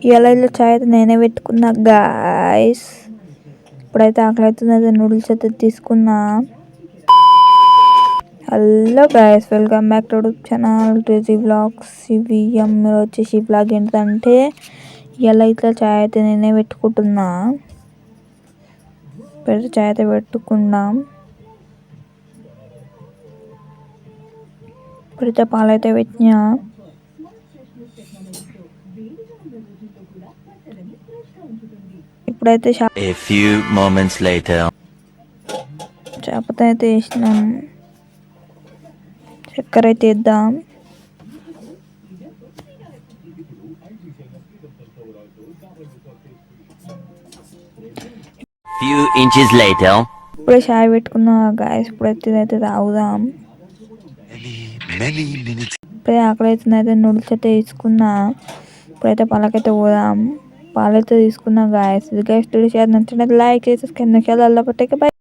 ఇలా ఇలా చాయ్ అయితే నేనే పెట్టుకున్నా గాయస్. ఇప్పుడైతే ఆకలి అవుతుంది, అయితే నూడిల్స్ అయితే తీసుకున్నా. Hello guys, welcome back to YouTube channel crazy vlogs CVM. మీరు వచ్చేసి వ్లాగ్ ఏంటంటే ఇలా ఇట్లా చాయ్ అయితే నేనే పెట్టుకుంటున్నా. ఇప్పుడైతే చాయ్ అయితే పెట్టుకున్నాం. ఇప్పుడైతే పాలైతే పెట్టినా. ఇప్పుడైతే చేపత అయితే వేసినాం. చక్కెర అయితే వేద్దాం. ఇప్పుడే చాయ్ పెట్టుకున్నా గాయస్. ఇప్పుడైతే ఇదైతే తాగుదాం. ఇప్పుడే ఆకలి అవుతుంది, అయితే నూడిల్స్ అయితే తీసుకున్నా. ఇప్పుడైతే పాలకైతే పోదాం. పాలైతే తీసుకున్నా గాయస్. ఇది గైస్, నచ్చినట్టు లైక్ చేసి సబ్స్క్రైబ్ చేయాలి.